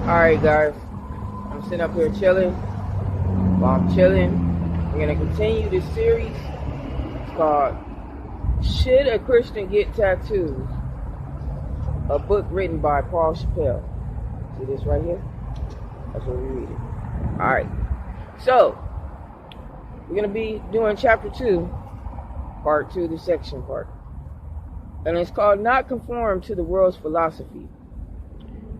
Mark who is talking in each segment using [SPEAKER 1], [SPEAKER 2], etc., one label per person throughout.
[SPEAKER 1] Alright guys, I'm sitting up here chilling. While I'm chilling, we're going to continue this series. It's called Should a Christian Get Tattoos? A book written by Paul Chappelle. See this right here? That's what we're reading. Alright, so we're going to be doing chapter 2, part 2, the section part. And it's called Not Conform to the World's Philosophy.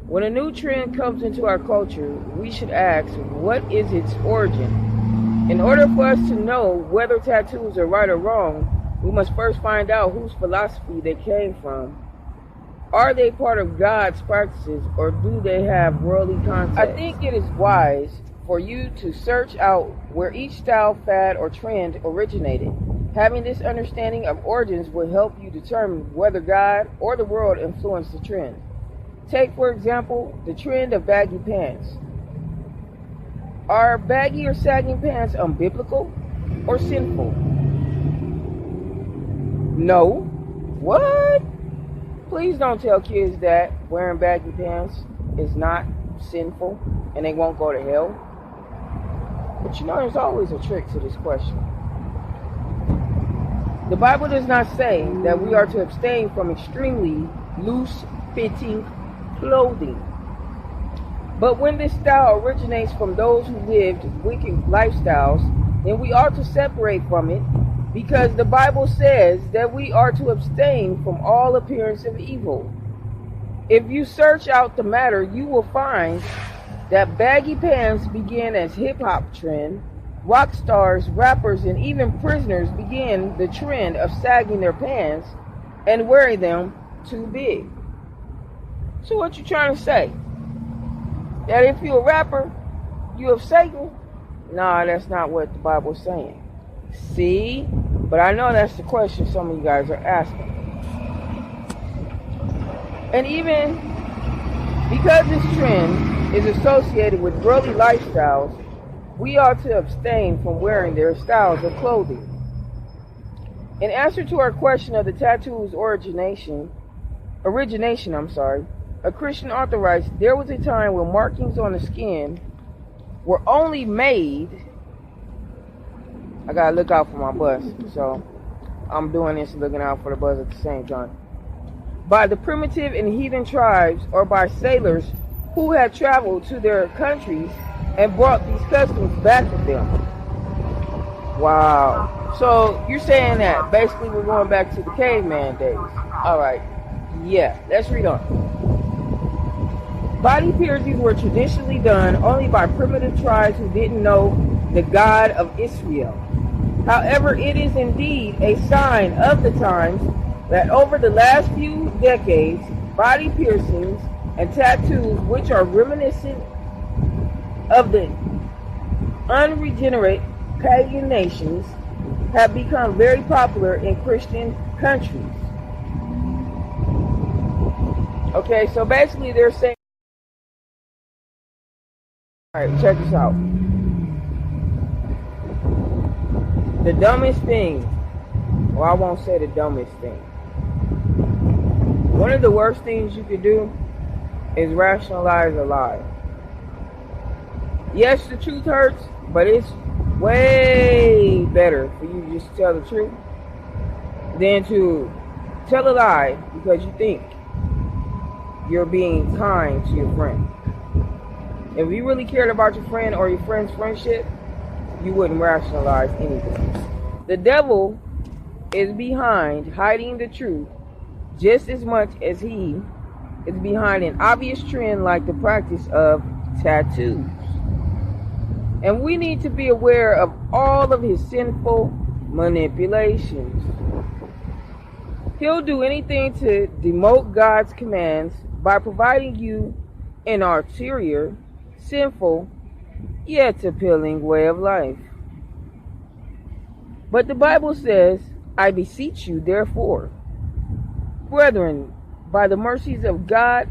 [SPEAKER 1] When a new trend comes into our culture, we should ask, what is its origin? In order for us to know whether tattoos are right or wrong, we must first find out whose philosophy they came from. Are they part of God's practices, or do they have worldly context? I think it is wise for you to search out where each style, fad, or trend originated. Having this understanding of origins will help you determine whether God or the world influenced the trend. Take, for example, the trend of baggy pants. Are baggy or sagging pants unbiblical or sinful? No. What? Please don't tell kids that wearing baggy pants is not sinful and they won't go to hell. But you know, there's always a trick to this question. The Bible does not say that we are to abstain from extremely loose-fitting clothing. But when this style originates from those who lived wicked lifestyles, then we ought to separate from it, because the Bible says that we are to abstain from all appearance of evil. If you search out the matter, you will find that baggy pants began as hip-hop trend. Rock stars, rappers, and even prisoners began the trend of sagging their pants and wearing them too big. So what you trying to say? That if you're a rapper, you of Satan? Nah, that's not what the Bible's saying. See? But I know that's the question some of you guys are asking. And even because this trend is associated with worldly lifestyles, we ought to abstain from wearing their styles of clothing. In answer to our question of the tattoo's origination, a Christian author writes, there was a time when markings on the skin were only made, I gotta look out for my bus, so I'm doing this looking out for the bus at the same time, by the primitive and heathen tribes or by sailors who had traveled to their countries and brought these customs back with them. Wow. So you're saying that basically we're going back to the caveman days. Alright. Yeah, let's read on. Body piercings were traditionally done only by primitive tribes who didn't know the God of Israel. However, it is indeed a sign of the times that over the last few decades, body piercings and tattoos, which are reminiscent of the unregenerate pagan nations, have become very popular in Christian countries. Okay, so basically they're saying, alright, check this out. The dumbest thing, well, I won't say the dumbest thing. One of the worst things you could do is rationalize a lie. Yes, the truth hurts, but it's way better for you to just tell the truth than to tell a lie because you think you're being kind to your friend. If you really cared about your friend or your friend's friendship, you wouldn't rationalize anything. The devil is behind hiding the truth just as much as he is behind an obvious trend like the practice of tattoos. And we need to be aware of all of his sinful manipulations. He'll do anything to demote God's commands by providing you an ulterior, sinful, yet appealing way of life. But the Bible says, I beseech you, therefore, brethren, by the mercies of God,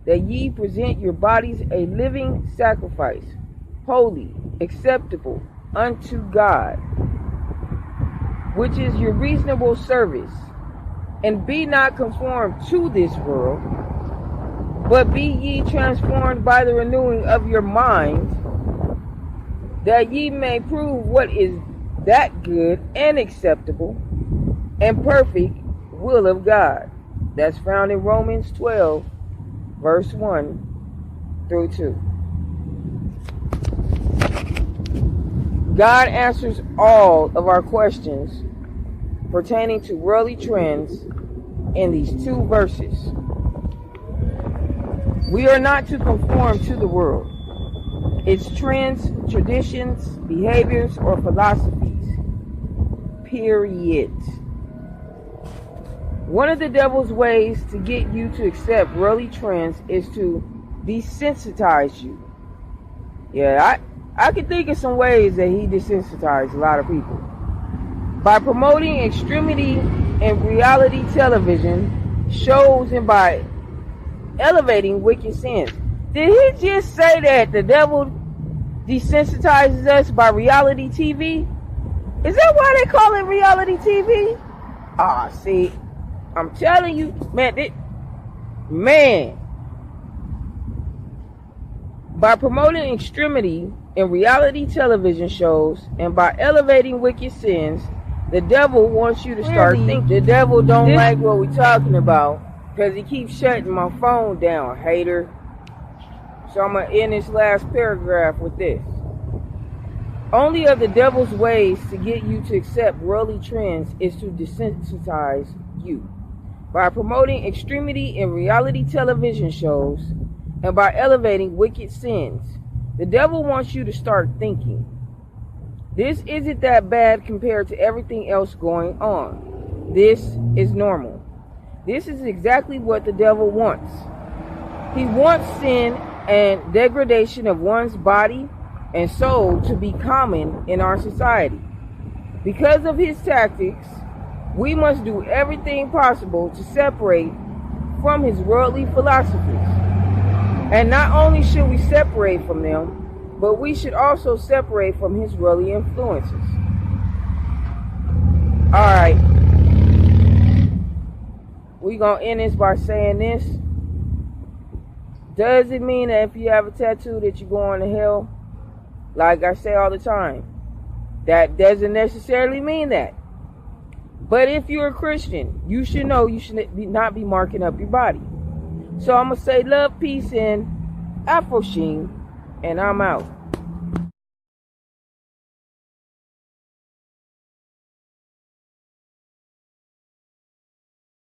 [SPEAKER 1] that ye present your bodies a living sacrifice, holy, acceptable unto God, which is your reasonable service. And be not conformed to this world, But be ye transformed by the renewing of your mind, that ye may prove what is that good and acceptable and perfect will of God. That's found in Romans 12, verse 1 through 2. God answers all of our questions pertaining to worldly trends in these two verses. We are not to conform to the world, its trends, traditions, behaviors, or philosophies. Period. One of the devil's ways to get you to accept worldly trends is to desensitize you. Yeah, I can think of some ways that he desensitized a lot of people. By promoting extremity in reality television shows and by elevating wicked sins. Did he just say that the devil desensitizes us by reality TV? Is that why they call it reality TV? Ah, see, I'm telling you, man. By promoting extremity in reality television shows and by elevating wicked sins, the devil wants you to start thinking. The devil don't like what we're talking about because he keeps shutting my phone down, hater. So I'm going to end this last paragraph with this. Only of the devil's ways to get you to accept worldly trends is to desensitize you. By promoting extremity in reality television shows and by elevating wicked sins, the devil wants you to start thinking. This isn't that bad compared to everything else going on. This is normal. This is exactly what the devil wants. He wants sin and degradation of one's body and soul to be common in our society. Because of his tactics, we must do everything possible to separate from his worldly philosophies. And not only should we separate from them, but we should also separate from his worldly influences. Alright. We're going to end this by saying this. Does it mean that if you have a tattoo that you're going to hell? Like I say all the time, that doesn't necessarily mean that. But if you're a Christian, you should know you should not be marking up your body. So I'm going to say love, peace, and Afro Sheen, and I'm out.